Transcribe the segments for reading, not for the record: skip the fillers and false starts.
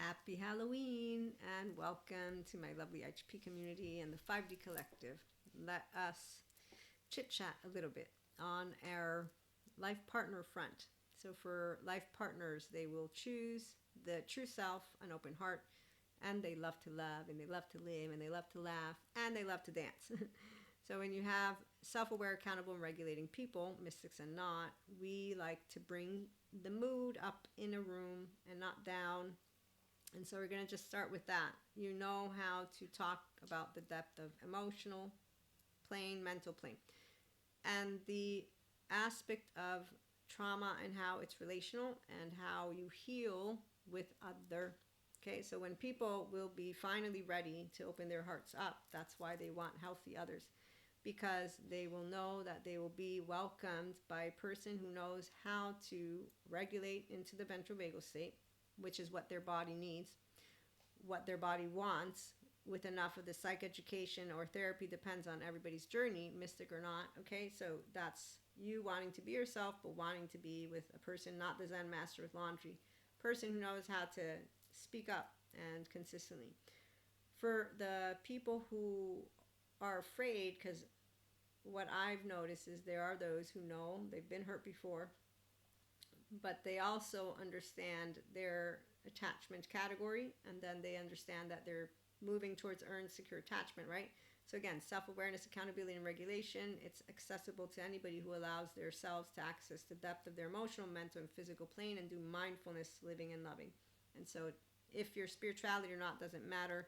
Happy Halloween and welcome to my lovely HP community and the 5D Collective. Let us chit chat a little bit on our life partner front. So, for life partners, they will choose the true self, an open heart, and they love to love and they love to live and they love to laugh and they love to dance. So, when you have self aware, accountable, and regulating people, mystics and not, we like to bring the mood up in a room and not down. And so we're going to just start with that. You know how to talk about the depth of emotional plane, mental plane, and the aspect of trauma and how it's relational and how you heal with other. Okay, so when people will be finally ready to open their hearts up, that's why they want healthy others, because they will know that they will be welcomed by a person who knows how to regulate into the ventral vagal state, which is what their body needs, what their body wants, with enough of the psych education or therapy, depends on everybody's journey, mystic or not. Okay, so that's you wanting to be yourself, but wanting to be with a person, not the Zen master with laundry, person who knows how to speak up and consistently. For the people who are afraid, because what I've noticed is there are those who know they've been hurt before, but they also understand their attachment category, and then they understand that they're moving towards earned secure attachment, right? So again, self-awareness, accountability, and regulation, it's accessible to anybody who allows themselves to access the depth of their emotional, mental, and physical plane and do mindfulness, living, and loving. And so if your spirituality or not doesn't matter.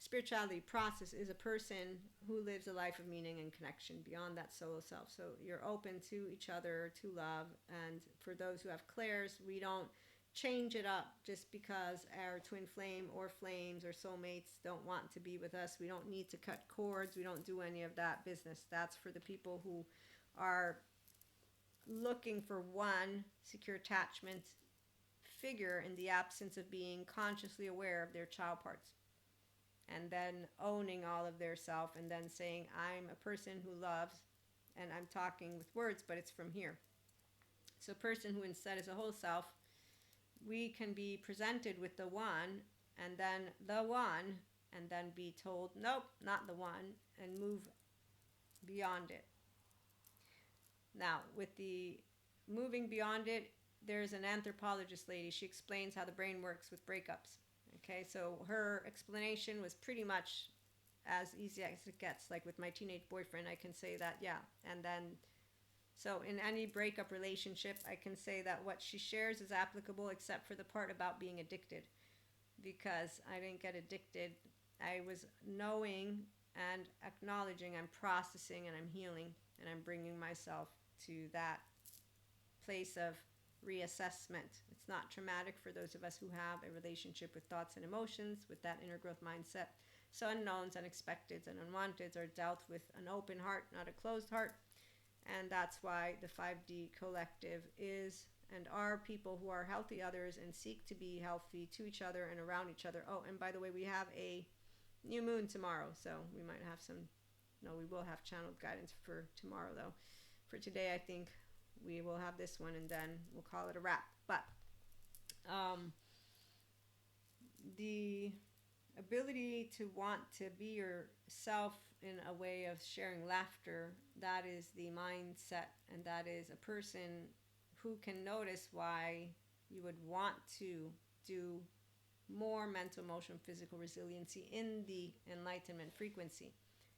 Spirituality process is a person who lives a life of meaning and connection beyond that solo self. So you're open to each other, to love. And for those who have clairs, we don't change it up just because our twin flame or flames or soulmates don't want to be with us. We don't need to cut cords. We don't do any of that business. That's for the people who are looking for one secure attachment figure in the absence of being consciously aware of their child parts, and then owning all of their self, and then saying, I'm a person who loves, and I'm talking with words, but it's from here. So a person who instead is a whole self, we can be presented with the one, and then the one, and then be told, nope, not the one, and move beyond it. Now, with the moving beyond it, there's an anthropologist lady. She explains how the brain works with breakups. Okay, so her explanation was pretty much as easy as it gets. Like with my teenage boyfriend, I can say that, yeah. And then, so in any breakup relationship, I can say that what she shares is applicable except for the part about being addicted. Because I didn't get addicted. I was knowing and acknowledging, I'm processing and I'm healing, and I'm bringing myself to that place of reassessment. It's not traumatic for those of us who have a relationship with thoughts and emotions, with that inner growth mindset. So unknowns, unexpecteds, and unwanteds are dealt with an open heart, not a closed heart. And that's why the 5D collective is and are people who are healthy others and seek to be healthy to each other and around each other. Oh, and by the way, we have a new moon tomorrow, so we might have we will have channeled guidance for tomorrow, though. For today, I think we will have this one, and then we'll call it a wrap. But the ability to want to be yourself in a way of sharing laughter, that is the mindset, and that is a person who can notice why you would want to do more mental, emotional, physical resiliency in the enlightenment frequency.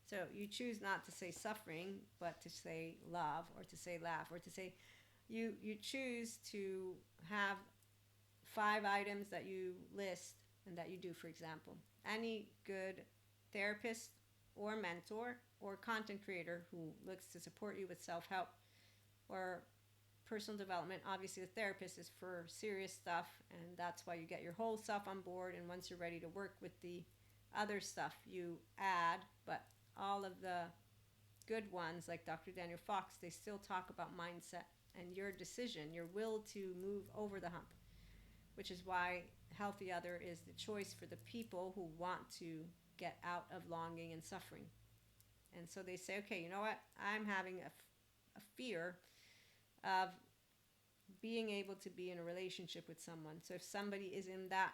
So you choose not to say suffering, but to say love, or to say laugh, or to say, you choose to have 5 items that you list and that you do. For example, any good therapist or mentor or content creator who looks to support you with self-help or personal development. Obviously, the therapist is for serious stuff, and that's why you get your whole self on board, and once you're ready to work with the other stuff, you add. But all of the good ones, like Dr. Daniel Fox, they still talk about mindset and your decision, your will to move over the hump, which is why healthy other is the choice for the people who want to get out of longing and suffering. And so they say, okay, you know what? I'm having a fear of being able to be in a relationship with someone. So if somebody is in that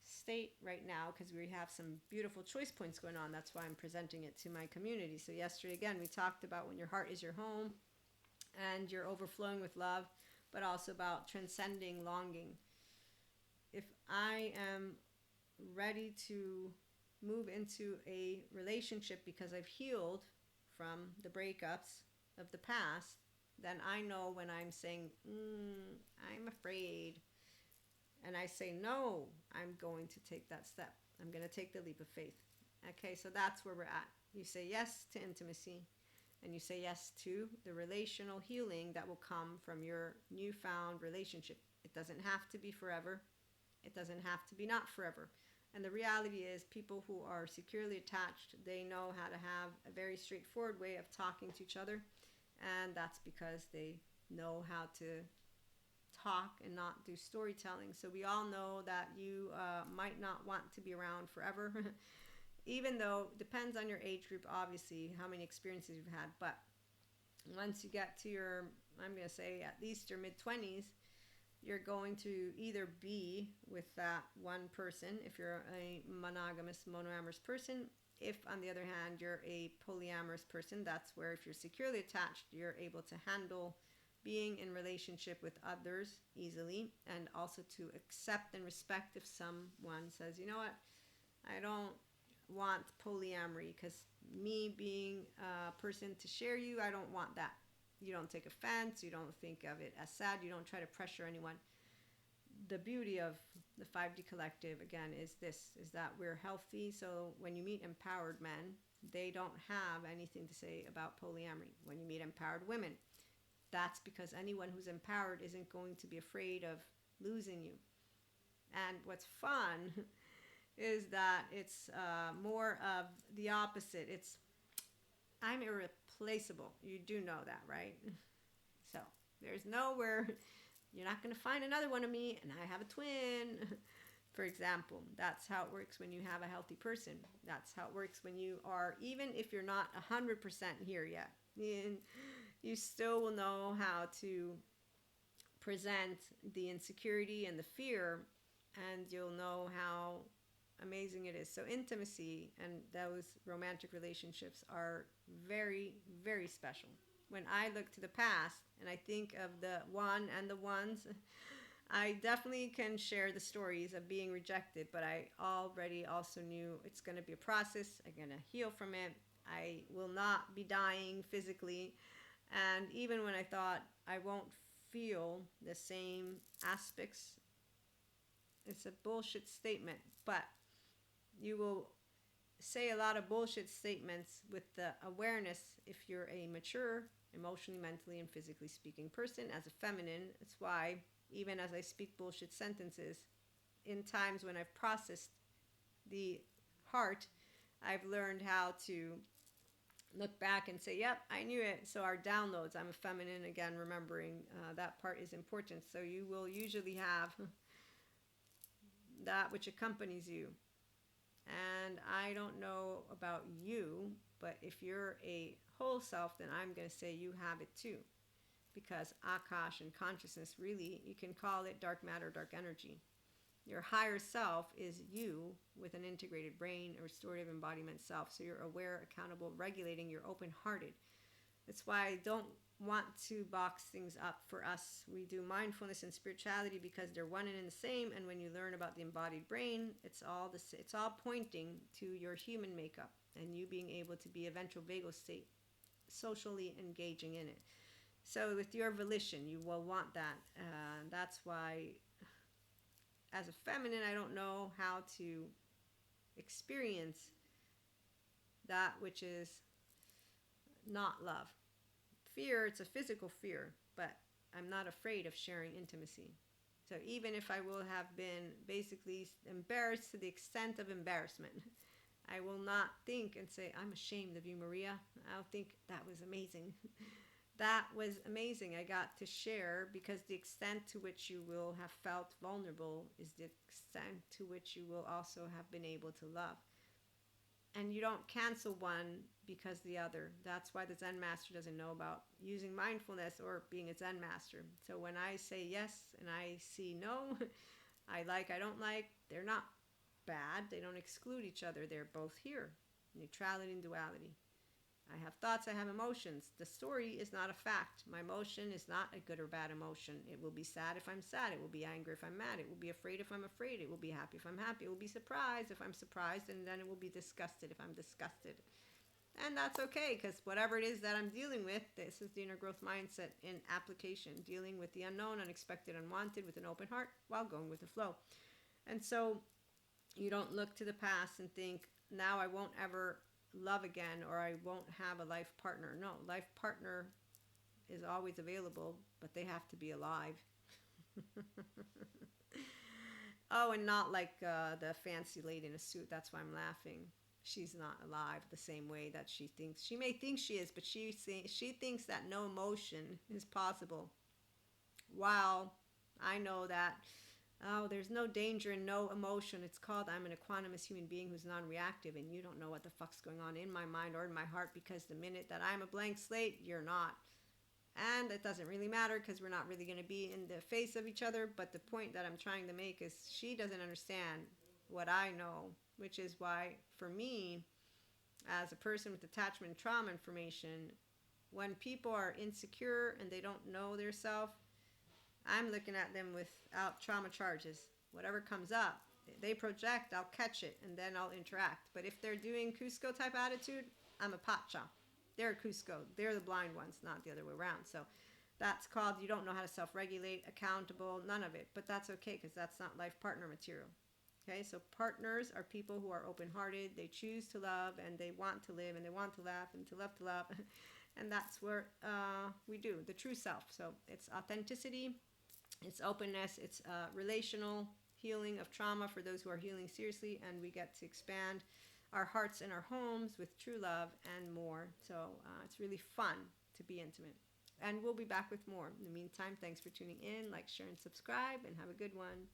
state right now because we have some beautiful choice points going on. That's why I'm presenting it to my community. So yesterday, again, we talked about when your heart is your home and you're overflowing with love, but also about transcending longing. If I am ready to move into a relationship because I've healed from the breakups of the past, then I know when I'm saying, I'm afraid, and I say, no, I'm going to take that step. I'm going to take the leap of faith. Okay, so that's where we're at. You say yes to intimacy, and you say yes to the relational healing that will come from your newfound relationship. It doesn't have to be forever. It doesn't have to be not forever. And the reality is, people who are securely attached, they know how to have a very straightforward way of talking to each other. And that's because they know how to talk and not do storytelling. So we all know that you might not want to be around forever, even though it depends on your age group, obviously, how many experiences you've had. But once you get to your, I'm going to say at least your mid-20s, you're going to either be with that one person, if you're a monogamous person. If, on the other hand, you're a polyamorous person, that's where if you're securely attached, you're able to handle being in relationship with others easily, and also to accept and respect if someone says, you know what, I don't want polyamory because me being a person to share you, I don't want that. You don't take offense, you don't think of it as sad, you don't try to pressure anyone. The beauty of the 5D collective, again, is that we're healthy. So when you meet empowered men, they don't have anything to say about polyamory. When you meet empowered women, that's because anyone who's empowered isn't going to be afraid of losing you. And what's fun is that it's more of the opposite. It's, I'm irreplaceable. You do know that, right? So there's nowhere, you're not going to find another one of me, and I have a twin. For example, that's how it works when you have a healthy person. That's how it works when you are, even if you're not 100% here yet, you still will know how to present the insecurity and the fear, and you'll know how amazing it is. So intimacy and those romantic relationships are very, very special. When I look to the past and I think of the one and the ones, I definitely can share the stories of being rejected, but I already also knew it's going to be a process. I'm going to heal from it. I will not be dying physically. And even when I thought I won't feel the same aspects, it's a bullshit statement, but you will say a lot of bullshit statements with the awareness if you're a mature, emotionally, mentally, and physically speaking person. As a feminine, it's why even as I speak bullshit sentences, in times when I've processed the heart, I've learned how to look back and say, yep, I knew it. So our downloads, I'm a feminine, again, remembering that part is important. So you will usually have that which accompanies you. And I don't know about you, but if you're a whole self, then I'm going to say you have it too. Because Akash and consciousness, really, you can call it dark matter, dark energy. Your higher self is you with an integrated brain, a restorative embodiment self. So you're aware, accountable, regulating, you're open-hearted. That's why I don't want to box things up for us. We do mindfulness and spirituality because they're one and the same. And when you learn about the embodied brain, it's all pointing to your human makeup and you being able to be a ventral vagal state, socially engaging in it. So with your volition, you will want that. That's why, as a feminine, I don't know how to experience that which is not love. Fear, it's a physical fear, but I'm not afraid of sharing intimacy. So even if I will have been basically embarrassed to the extent of embarrassment, I will not think and say, I'm ashamed of you, Maria. I'll think that was amazing. That was amazing. I got to share, because the extent to which you will have felt vulnerable is the extent to which you will also have been able to love. And you don't cancel one because the other. That's why the Zen master doesn't know about using mindfulness or being a Zen master. So when I say yes and I see no, I like, I don't like, they're not bad. They don't exclude each other. They're both here. Neutrality and duality. I have thoughts, I have emotions. The story is not a fact. My emotion is not a good or bad emotion. It will be sad if I'm sad. It will be angry if I'm mad. It will be afraid if I'm afraid. It will be happy if I'm happy. It will be surprised if I'm surprised. And then it will be disgusted if I'm disgusted. And that's okay, because whatever it is that I'm dealing with, this is the inner growth mindset in application, dealing with the unknown, unexpected, unwanted with an open heart while going with the flow. And so you don't look to the past and think, now I won't ever love again, or I won't have a life partner. No, life partner is always available, but they have to be alive. Oh, and not like the fancy lady in a suit. That's why I'm laughing. She's not alive the same way that she thinks. She may think she is, but she thinks that no emotion is possible. While I know that, oh, there's no danger in no emotion. It's called I'm an equanimous human being who's non-reactive, and you don't know what the fuck's going on in my mind or in my heart, because the minute that I'm a blank slate, you're not. And it doesn't really matter, because we're not really going to be in the face of each other. But the point that I'm trying to make is she doesn't understand what I know, which is why, for me, as a person with attachment and trauma information, when people are insecure and they don't know their self, I'm looking at them without trauma charges. Whatever comes up, they project, I'll catch it, and then I'll interact. But if they're doing Cusco type attitude, I'm a pacha. They're Cusco. They're the blind ones, not the other way around. So that's called, you don't know how to self-regulate, accountable, none of it. But that's okay, because that's not life partner material. Okay, so partners are people who are open-hearted. They choose to love, and they want to live, and they want to laugh, and to love to love. And that's where we do the true self. So it's authenticity, it's openness, it's relational healing of trauma for those who are healing seriously, and we get to expand our hearts and our homes with true love and more. So it's really fun to be intimate. And we'll be back with more. In the meantime, thanks for tuning in. Like, share, and subscribe, and have a good one.